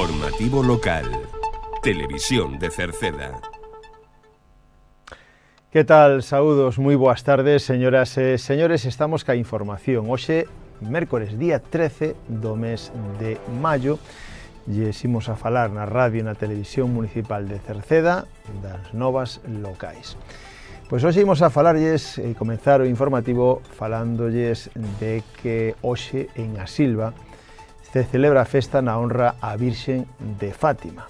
Informativo local. Televisión de Cerceda. Que tal? Saúdos, moi boas tardes, señoras e señores. Estamos ca información. Hoxe, mércores, día 13 do mes de maio, lles imos a falar na radio e na televisión municipal de Cerceda das novas locais. Pois hoxe imos a falarlles e comenzar o informativo falándolles de que hoxe en A Silva se celebra a festa na honra á Virxen de Fátima.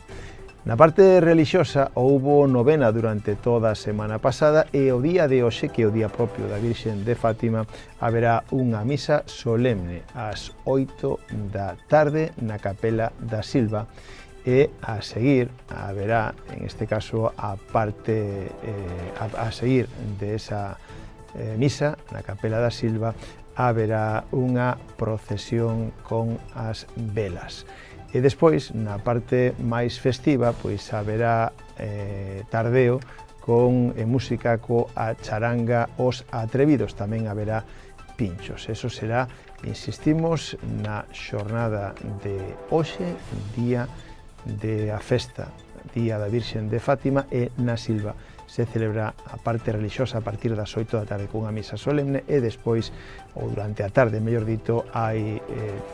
Na parte relixiosa houbo novena durante toda a semana pasada e o día de hoxe, que é o día propio da Virxen de Fátima, haberá unha misa solemne ás 8 da tarde na Capela da Silva e a seguir haberá, en este caso, a seguir de esa misa na Capela da Silva haberá unha procesión con as velas. E despois, na parte máis festiva, pois haberá tardeo con música coa charanga Os Atrevidos. Tamén haberá pinchos. Eso será, insistimos, na xornada de hoxe, día de a festa, día da Virxen de Fátima, e na Silva se celebra a parte relixiosa a partir das 8 da tarde cunha misa solemne e despois, ou durante a tarde, mellor dito, hai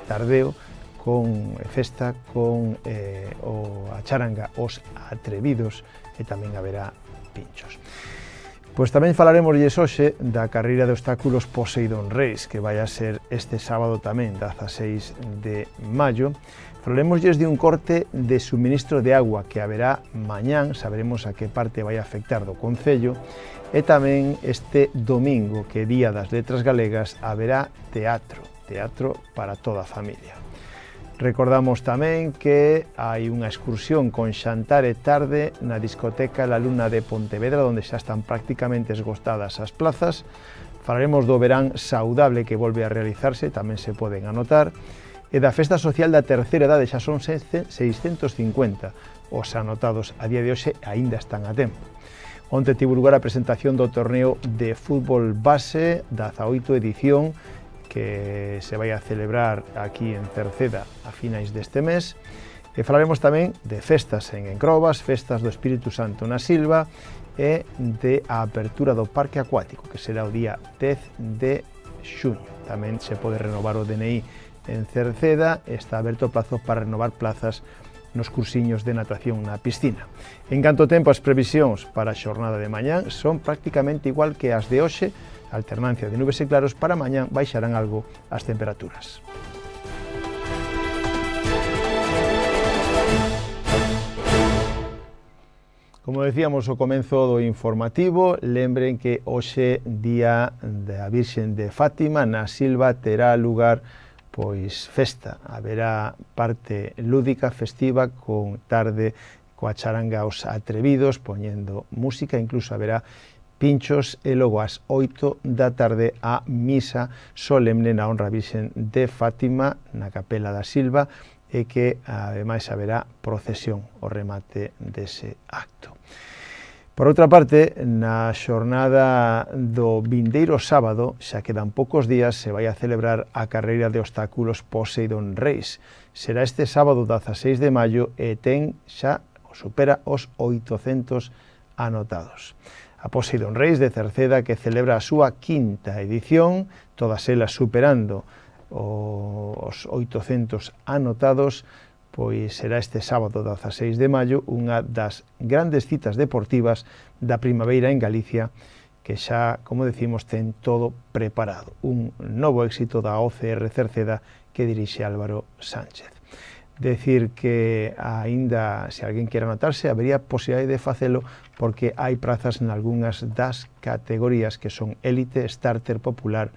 tardeo con festa con a charanga Os Atrevidos e tamén haberá pinchos. Pois tamén falaremosles hoxe da carreira de obstáculos Poseidón Reis, que vai a ser este sábado tamén, 16 de maio. Falaremosles de un corte de suministro de agua que haberá mañán, saberemos a que parte vai afectar do concello, e tamén este domingo, que é Día das Letras Galegas, haberá teatro para toda a familia. Recordamos tamén que hai unha excursión con xantar e tarde na discoteca La Luna de Pontevedra, onde xa están prácticamente esgotadas as plazas. Falaremos do verán saudable que volve a realizarse, tamén se poden anotar, e da festa social da terceira idade, xa son 650. Os anotados a día de hoxe aínda están a tempo. Onte tivo lugar a presentación do torneo de fútbol base da 18ª edición, que se vai a celebrar aquí en Cerceda a finais deste mes. E falaremos tamén de festas en Encrobas, festas do Espírito Santo na Silva e de a apertura do parque acuático, que será o día 10 de xuño. Tamén se pode renovar o DNI en Cerceda, está aberto o plazo para renovar plazas nos cursiños de natación na piscina. En canto tempo, as previsións para a xornada de mañán son prácticamente igual que as de hoxe, alternancia de nubes e claros. Para mañán baixarán algo as temperaturas. Como decíamos ao comenzo do informativo, lembren que hoxe, día da Virxen de Fátima, na Silva terá lugar pois festa. Haberá parte lúdica, festiva, con tarde coa charanga Os Atrevidos, poñendo música, incluso haberá pinchos e logo ás 8 da tarde a misa solemne na honra a Virxen de Fátima na Capela da Silva e que ademais haberá procesión ao remate dese acto. Por outra parte, na xornada do vindeiro sábado, xa quedan poucos días, se vai a celebrar a carreira de obstáculos Poseidón Reis. Será este sábado 16 de maio e supera os 800 anotados. A Poseidón Reis de Cerceda, que celebra a súa quinta edición, todas elas superando os 800 anotados, pois será este sábado 16 de maio unha das grandes citas deportivas da primavera en Galicia, que xa, como decimos, ten todo preparado. Un novo éxito da OCR Cerceda que dirixe Álvaro Sánchez. Decir que aínda, se alguén quere anotarse, habería posibilidade de facelo porque hai prazas en algunhas das categorías que son élite, starter, popular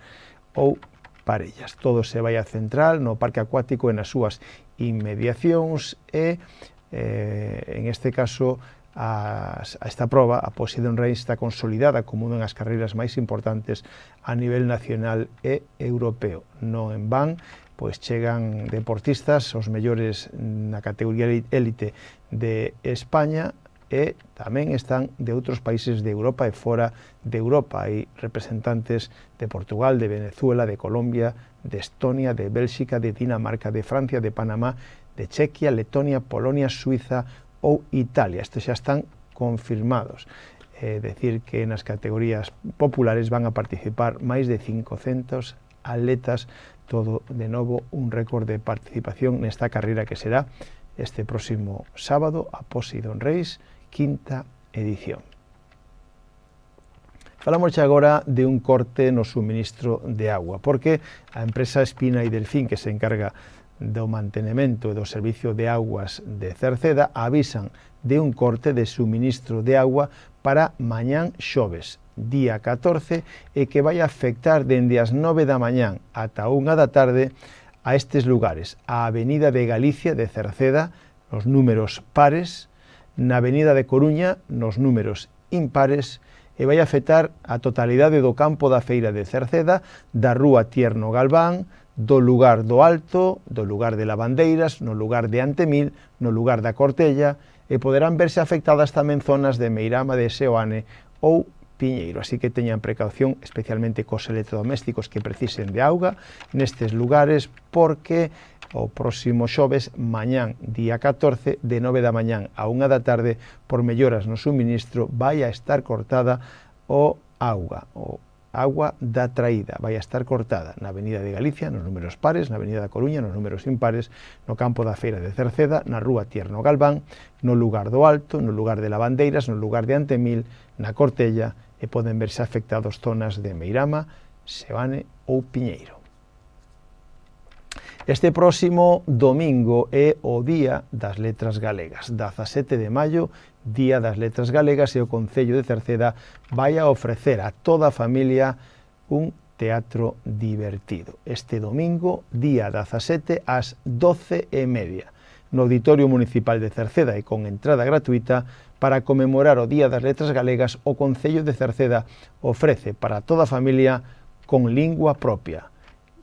ou parellas. Todo se vai a central no parque acuático e nas súas inmediacións e, en este caso, esta proba, a Poseidón Reis, está consolidada como unha das carreiras máis importantes a nivel nacional e europeo. Non en van, pois chegan deportistas, os mellores na categoría élite de España, e tamén están de outros países de Europa e fora de Europa. Hai representantes de Portugal, de Venezuela, de Colombia, de Estonia, de Bélxica, de Dinamarca, de Francia, de Panamá, de Chequia, Letonia, Polonia, Suiza ou Italia. Estes xa están confirmados. É decir que nas categorías populares van a participar máis de 500 atletas, todo de novo un récord de participación nesta carreira que será este próximo sábado a Poseidon Race, quinta edición. Falamos agora de un corte no suministro de agua, porque a empresa Espina e Delfín, que se encarga do mantenimento e do servicio de aguas de Cerceda, avisan de un corte de suministro de agua para mañán xoves, día 14, e que vai afectar dende as 9 da mañán ata 1 da tarde a estes lugares: a Avenida de Galicia de Cerceda, nos números pares, na Avenida de Coruña, nos números impares, e vai afectar a totalidade do campo da Feira de Cerceda, da Rúa Tierno Galván, do lugar do Alto, do lugar de Lavandeiras, no lugar de Antemil, no lugar da Cortella, e poderán verse afectadas tamén zonas de Meirama de Seoane ou Piñeiro, así que teñan precaución especialmente cos electrodomésticos que precisen de auga nestes lugares, porque o próximo xoves, mañán, día 14, de 9 da mañán a 1 da tarde, por melloras no suministro, vai a estar cortada o agua da traída, vai a estar cortada na Avenida de Galicia, nos números pares, na Avenida da Coruña, nos números impares, no campo da Feira de Cerceda, na Rúa Tierno Galván, no lugar do Alto, no lugar de Lavandeiras, no lugar de Antemil, na Cortella, e poden verse afectados zonas de Meirama, Seoane ou Piñeiro. Este próximo domingo é o Día das Letras Galegas, 17 de maio, Día das Letras Galegas, e o Concello de Cerceda vai a ofrecer a toda a familia un teatro divertido. Este domingo, día 17, ás 12:30, no Auditorio Municipal de Cerceda e con entrada gratuita. Para conmemorar o Día das Letras Galegas, o Concello de Cerceda ofrece para toda a familia Con Lingua Propia.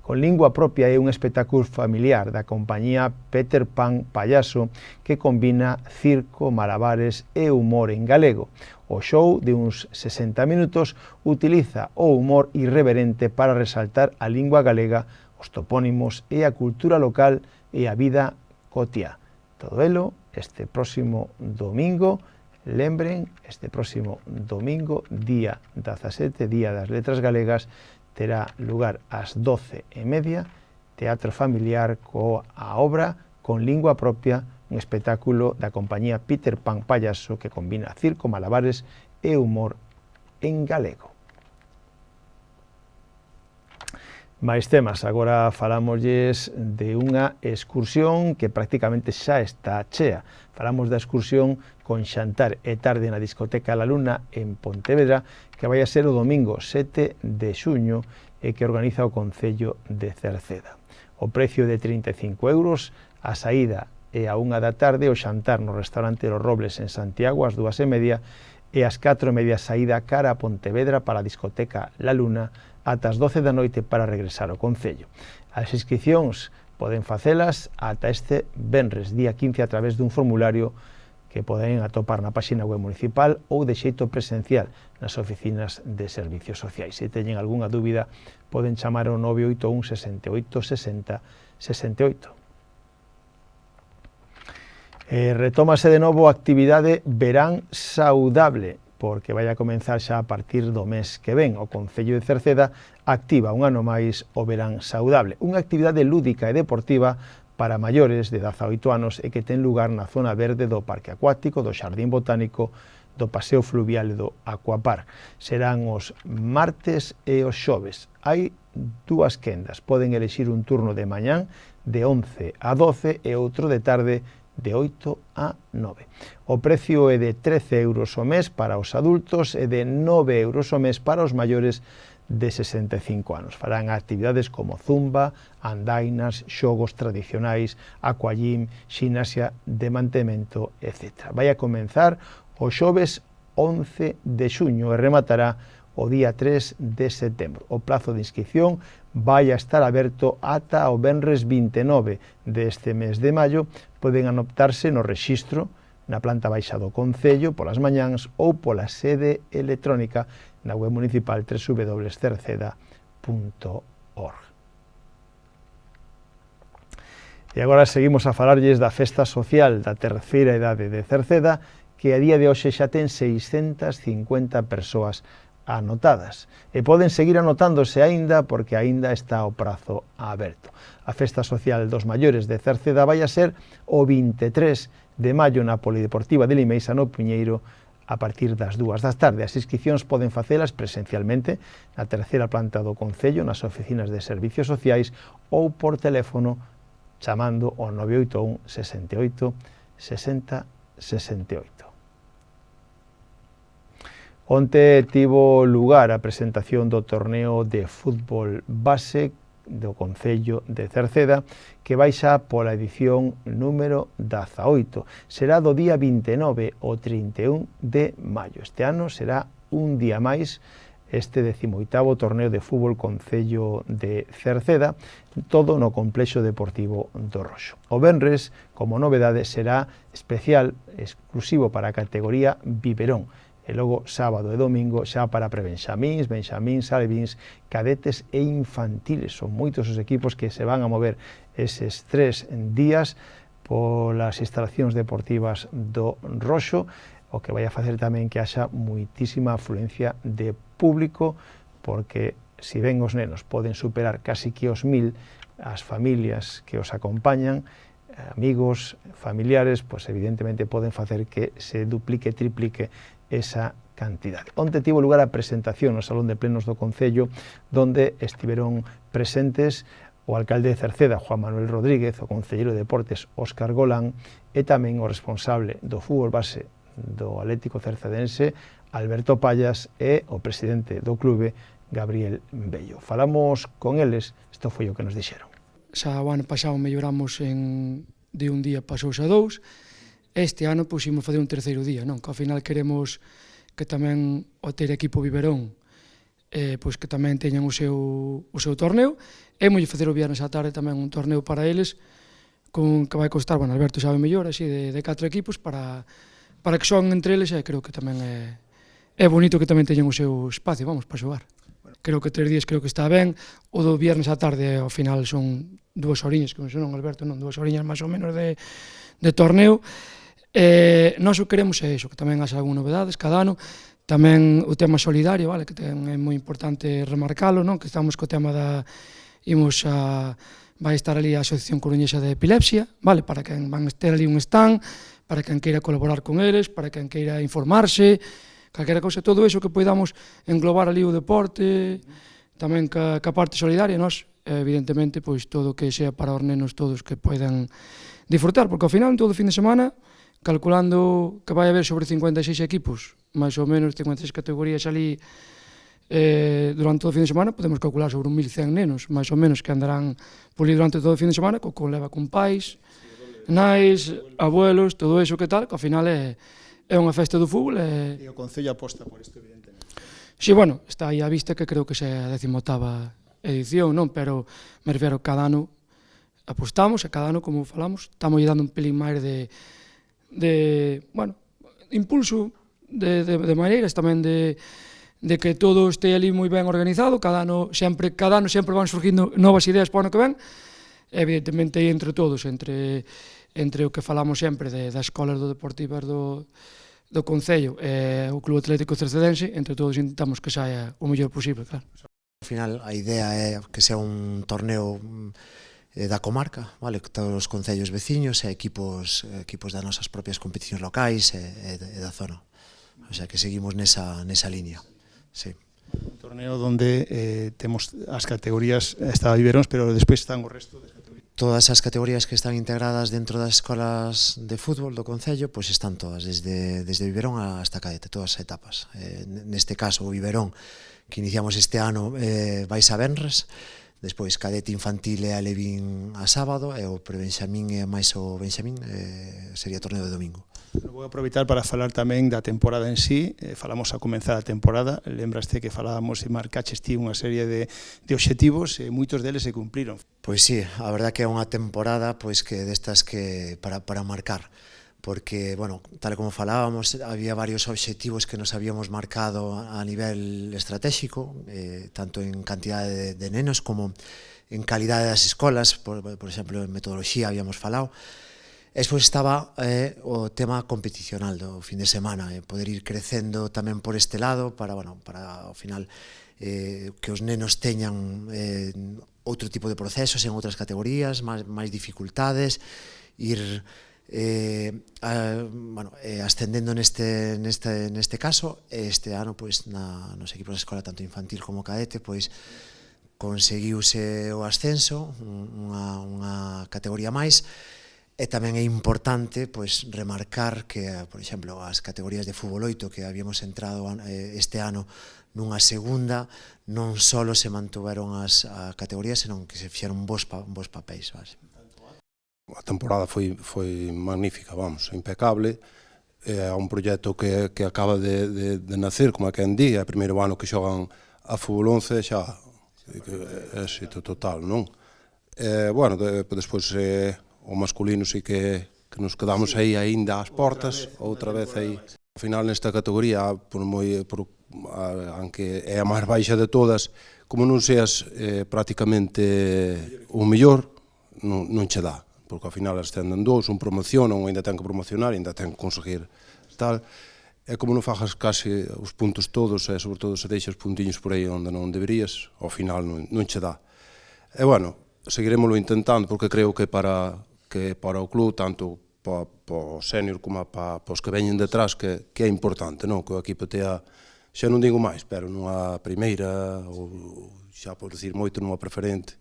Con Lingua Propia é un espectáculo familiar da compañía Peter Pan Payaso que combina circo, malabares e humor en galego. O show de uns 60 minutos utiliza o humor irreverente para resaltar a lingua galega, os topónimos e a cultura local e a vida cotiá. Todo elo este próximo domingo. Lembren, este próximo domingo, día 17, Día das Letras Galegas, terá lugar ás 12:30, teatro familiar coa obra Con Lingua Propia, un espectáculo da compañía Peter Pan Payaso que combina circo, malabares e humor en galego. Mais temas, agora falámosles de unha excursión que prácticamente xa está chea. Falamos da excursión con xantar e tarde na discoteca La Luna en Pontevedra, que vai a ser o domingo 7 de xuño e que organiza o Concello de Cerceda. O precio de 35 euros, a saída e a 1 da tarde, o xantar no restaurante Los Robles en Santiago ás 2:30 e ás 4:30 saída cara a Pontevedra para a discoteca La Luna ata as 12 da noite para regresar ao Concello. As inscricións poden facelas ata este venres, día 15, a través dun formulario que poden atopar na páxina web municipal ou de xeito presencial nas oficinas de servicios sociais. Se teñen algunha dúbida, poden chamar ao 981 68 60 68. Retómase de novo a actividade Verán Saudable, porque vai a comenzar xa a partir do mes que ven. O Concello de Cerceda activa un ano máis o Verán Saudable, unha actividade lúdica e deportiva para maiores de 18 anos e que ten lugar na zona verde do Parque Acuático, do Xardín Botánico, do Paseo Fluvial e do Aquapar. Serán os martes e os xoves. Hai dúas quendas, poden elixir un turno de mañán de 11 a 12 e outro de tarde de 8 a 9. O precio é de 13 euros o mes para os adultos e de 9 euros o mes para os maiores de 65 anos. Farán actividades como zumba, andainas, xogos tradicionais, aquagym, ximnasia de mantemento, etc. Vai a comenzar o xoves 11 de xuño e rematará o día 3 de setembro. O plazo de inscripción vai a estar aberto ata o venres 29 deste mes de maio. Poden anotarse no rexistro na planta baixa do Concello polas mañáns ou pola sede electrónica na web municipal www.cerceda.org. E agora seguimos a falarlles da festa social da terceira idade de Cerceda, que a día de hoxe xa ten 650 persoas anotadas. E poden seguir anotándose aínda porque aínda está o prazo aberto. A festa social dos maiores de Cerceda vai a ser o 23 de maio na Polideportiva de Limeixa, no Piñeiro, a partir das 2 da tarde. As inscripcións poden facelas presencialmente na terceira planta do Concello, nas oficinas de servicios sociais ou por teléfono chamando ao 981 68 60 68. Onte tivo lugar a presentación do torneo de fútbol base do Concello de Cerceda, que vai xa pola edición número 18. Será do día 29 ao 31 de maio. Este ano será un día máis este 18º torneo de fútbol Concello de Cerceda, todo no Complexo Deportivo do Roxo. O venres, como novedade, será especial, exclusivo para a categoría Biberón, e logo sábado e domingo xa para prebenxamíns, benxamíns, alevíns, cadetes e infantiles. Son moitos os equipos que se van a mover eses 3 días polas instalacións deportivas do Roxo, o que vai a facer tamén que haxa moitísima afluencia de público, porque se ben os nenos poden superar casi que os 1000, as familias que os acompañan, amigos, familiares, pois evidentemente poden facer que se duplique, triplique esa cantidade. Onte tivo lugar a presentación no Salón de Plenos do Concello, donde estiveron presentes o alcalde de Cerceda, Juan Manuel Rodríguez, o concelleiro de Deportes, Óscar Golán, e tamén o responsable do fútbol base do Atlético Cercedense, Alberto Pallas, e o presidente do clube, Gabriel Bello. Falamos con eles, isto foi o que nos dixeron. Xa o ano pasado melloramos de un día pasouse a 2, este ano puximos fazer un terceiro día, non? Que ao final queremos que tamén o ter equipo Biberón, pois que tamén teñan o seu torneo, e moi facer o viernes á tarde tamén un torneo para eles, que vai costar, bueno, Alberto sabe mellor, así de 4 equipos, para que xogan entre eles, e creo que tamén é bonito que tamén teñan o seu espacio, vamos, para xogar. Creo que 3 días creo que está ben, o do viernes á tarde ao final son 2 horiñas, que non, Alberto, non, 2 horiñas máis ou menos de torneo. Nós o queremos é iso, que tamén haxa algunhas novedades cada ano, tamén o tema solidario, vale, que é moi importante remarcalo, non? Que estamos co tema vai estar ali a Asociación Coruñesa de Epilepsia, vale, para quen van ter ali un stand, para quen queira colaborar con eles, para quen queira informarse, calquera cousa, todo iso que podamos englobar ali o deporte, tamén ca parte solidaria, nós, evidentemente, pois todo o que sea para os nenos todos que poidan disfrutar, porque ao final, todo o fin de semana, calculando que vai haber sobre 56 equipos, máis ou menos 56 categorías ali, durante todo o fin de semana, podemos calcular sobre 1.100 nenos, máis ou menos, que andarán por ali durante todo o fin de semana, que leva con pais, nais, abuelos, todo iso que tal, que ao final é unha festa do fútbol. E o Concello aposta por isto, evidentemente. Si, bueno, está aí a vista que creo que xa é a 18ª edición, non? Pero me refiero, cada ano apostamos, e cada ano, como falamos, estamos dando un pelín máis de bueno, impulso de maneiras tamén de que todo este ali moi ben organizado, cada ano sempre van surgindo novas ideas para o ano que ven, evidentemente entre todos, entre o que falamos sempre das escolas do deportivas do Concello e o Club Atlético Cercedense, entre todos intentamos que saia o mellor posible, claro. Ao final a idea é que sea un torneo da comarca, vale, todos os concellos veciños e equipos das nosas propias competicións locais e da zona. O sea que seguimos nesa línea. Sí. Un torneo donde temos as categorías, está Biberóns, pero despois están o resto das categorías. Todas as categorías que están integradas dentro das escolas de fútbol do concello, pois están todas, desde Biberón hasta cadete, todas as etapas. Neste caso, o Biberón, que iniciamos este ano, vais a venres, despois cadete infantil e alevín a sábado, e o prebenxamín e máis o benxamín sería torneo de domingo. Vou aproveitar para falar tamén da temporada en sí. Falamos a comenzar a temporada, lembraste que falábamos e marcaches ti unha serie de obxectivos e moitos deles se cumpriron. Pois sí, a verdad que é unha temporada pois que destas que para marcar, porque, bueno, tal como falábamos, había varios obxectivos que nos habíamos marcado a nivel estratégico, tanto en cantidade de nenos como en calidade das escolas, por exemplo, en metodoloxía habíamos falado. Despois estaba o tema competicional do fin de semana, poder ir crecendo tamén por este lado para ao final que os nenos teñan outro tipo de procesos en outras categorías, máis dificultades, ir ascendendo neste caso. Este ano, nos equipos de escola, tanto infantil como cadete, conseguiuse o ascenso, unha categoría máis, e tamén é importante remarcar que, por exemplo, as categorías de fútbol 8 que habíamos entrado este ano nunha segunda, non só se mantuveron as categorías, senón que se fixeron bons papéis. A temporada foi magnífica, impecable. É un proxecto que acaba de nacer, como é que en día, é o primeiro ano que xogan a fútbol 11, xa é éxito total, non? Despois o masculino sí que nos quedamos aí aínda ás portas, outra vez aí. Ao final, nesta categoría, aunque é a máis baixa de todas, como non seas prácticamente o mellor, non che dá, porque ao final ascenden dous, un promociona, un ainda ten que promocionar, ainda ten que conseguir tal. É como non fajas case os puntos todos, e sobre todo se deixas puntiños por aí onde non deberías, ao final non che dá. E seguiremoslo intentando, porque creo que para o club, tanto para o senior como para os que veñen detrás, que é importante, que o equipo tea, xa non digo máis, pero nunha primeira, ou xa por decir moito nunha preferente.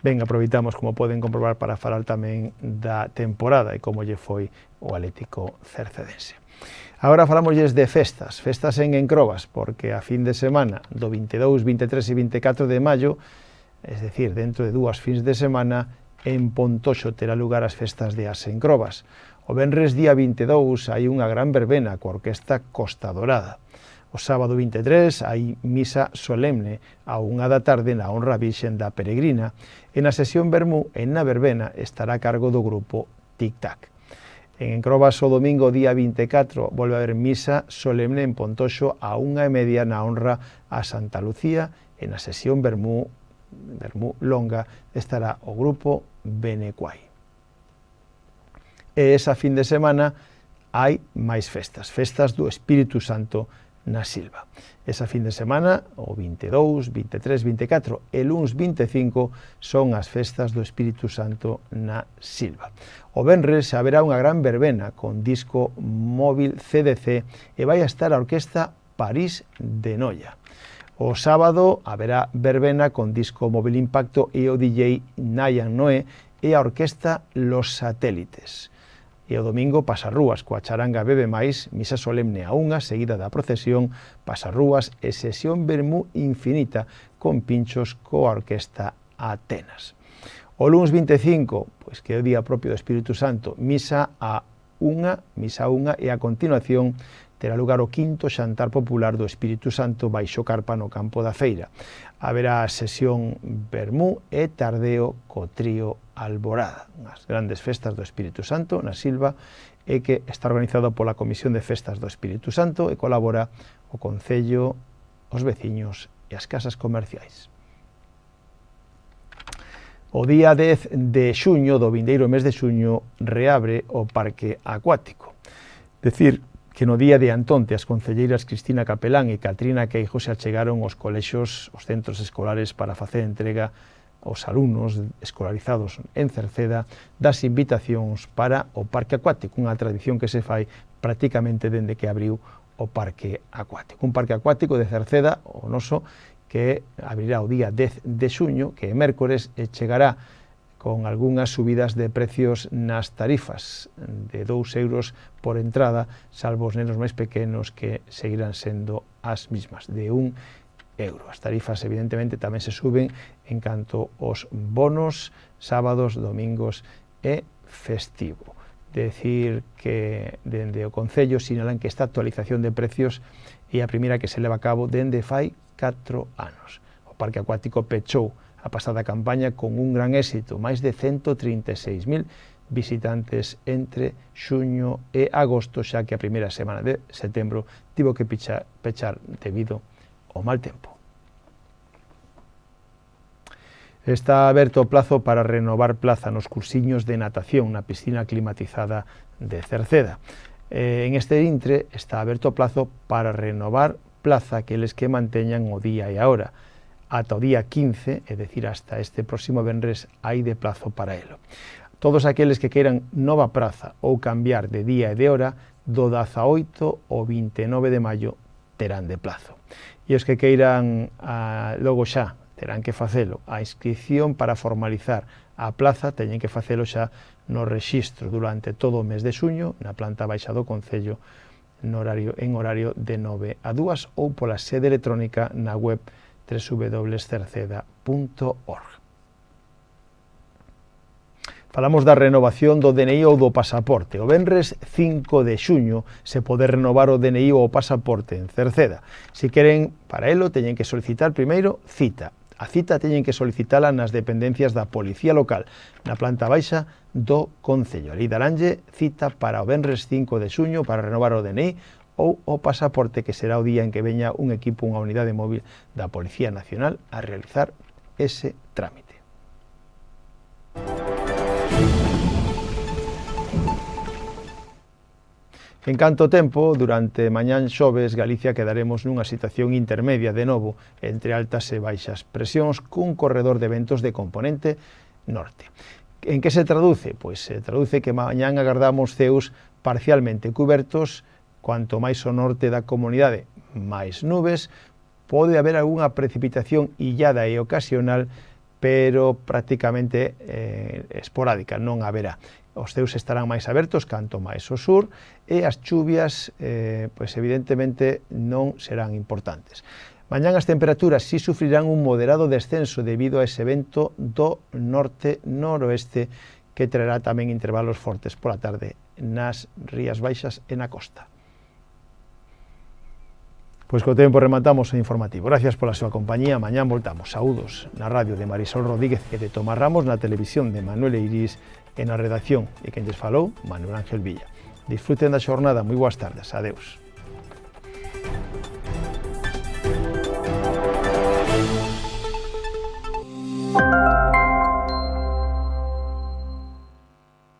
Ben, aproveitamos, como poden comprobar, para falar tamén da temporada e como lle foi o Atlético Cercedense. Agora falamosles de festas en Encrobas, porque a fin de semana do 22, 23 e 24 de maio, es decir, dentro de 2 fins de semana, en Pontoxo terá lugar as festas de As Encrobas. O venres día 22 hai unha gran verbena coa orquesta Costa Dorada. O sábado 23 hai misa solemne a 1 da tarde na honra a Virxen da Peregrina, e na sesión vermú e na verbena estará a cargo do grupo Tic Tac. En Encrobas o domingo día 24 volve a haber misa solemne en Pontoxo a 1:30 na honra a Santa Lucía, e na sesión vermú longa estará o grupo Benecuai. E esa fin de semana hai máis festas do Espírito Santo na Silva. Esa fin de semana, o 22, 23, 24 e luns 25 son as festas do Espírito Santo na Silva. O venres haberá unha gran verbena con disco móvil CDC e vai a estar a orquesta París de Noia. O sábado haberá verbena con disco móvil Impacto e o DJ Nayan Noé e a orquesta Los Satélites. E o domingo Pasarrúas coa charanga Bebe Mais, misa solemne a 1, seguida da procesión, Pasarrúas e sesión vermú infinita con pinchos coa orquesta Atenas. O luns 25, que é o día propio do Espírito Santo, misa a 1 e a continuación terá lugar o 5º xantar popular do Espírito Santo baixo carpa no campo da feira. Haberá sesión vermú e tardeo co trío Alborada, unhas grandes festas do Espírito Santo na Silva, e que está organizado pola Comisión de Festas do Espírito Santo e colabora o Concello, os veciños e as casas comerciais. O día 10 de xuño, do vindeiro mes de xuño, reabre o Parque Acuático. Decir que no día de Antonte as concelleiras Cristina Capelán e Catrina Queijo se achegaron aos colexios, os centros escolares, para facer entrega aos alumnos escolarizados en Cerceda das invitacións para o Parque Acuático, unha tradición que se fai prácticamente dende que abriu o Parque Acuático. Un parque acuático de Cerceda, o noso, que abrirá o día 10 de xuño, que é mércores, e chegará con algunhas subidas de precios nas tarifas, de 2 euros por entrada, salvo os nenos máis pequenos, que seguirán sendo as mismas, de 1 euro. As tarifas, evidentemente, tamén se suben en canto aos bonos, sábados, domingos e festivo. Decir que dende o Concello sinalan que esta actualización de precios é a primeira que se leva a cabo dende fai 4 anos. O Parque Acuático pechou a pasada campaña con un gran éxito, máis de 136.000 visitantes entre xuño e agosto, xa que a primeira semana de setembro tivo que pechar debido ao mal tempo. Está aberto o plazo para renovar plaza nos cursiños de natación na piscina climatizada de Cerceda. En este intre está aberto o plazo para renovar plaza aqueles que manteñan o día e a hora. Ata o día 15, é dicir, hasta este próximo venres, hai de plazo para elo. Todos aqueles que queiran nova praza ou cambiar de día e de hora, do 18 ao 29 de maio terán de plazo. E os que queiran logo xa terán que facelo. A inscripción para formalizar a plaza teñen que facelo xa no rexistro durante todo o mes de xuño na planta baixa do Concello en horario de 9 a 2 ou pola sede electrónica na web www.cerceda.org. Falamos da renovación do DNI ou do pasaporte. O venres 5 de xuño se pode renovar o DNI ou o pasaporte en Cerceda. Se queren para elo, teñen que solicitar primeiro cita. A cita teñen que solicitala nas dependencias da Policía Local, na planta baixa do Concello. Ali daranlle cita para o venres 5 de xuño para renovar o DNI ou o pasaporte, que será o día en que veña un equipo, unha unidade móvil da Policía Nacional a realizar ese trámite. En canto tempo, durante mañán xoves, Galicia quedaremos nunha situación intermedia de novo entre altas e baixas presións cun corredor de ventos de componente norte. En que se traduce? Pois se traduce que mañán agardamos ceus parcialmente cubertos, cuanto máis ao norte da comunidade, máis nubes, pode haber algunha precipitación illada e ocasional, pero prácticamente esporádica, non haberá. Os ceus estarán máis abertos canto máis ao sur e as chuvias, pois evidentemente non serán importantes. Mañán as temperaturas si sufrirán un moderado descenso debido a ese vento do norte-noroeste que traerá tamén intervalos fortes pola tarde nas Rías Baixas e na costa. Pois co tempo rematamos o informativo. Gracias pola súa compañía. Mañán voltamos. Saúdos na radio de Marisol Rodríguez e de Tomás Ramos, na televisión de Manuel Eirís e na redacción. E quen lles falou, Manuel Ángel Villa. Disfruten da xornada. Moi boas tardes. Adeus.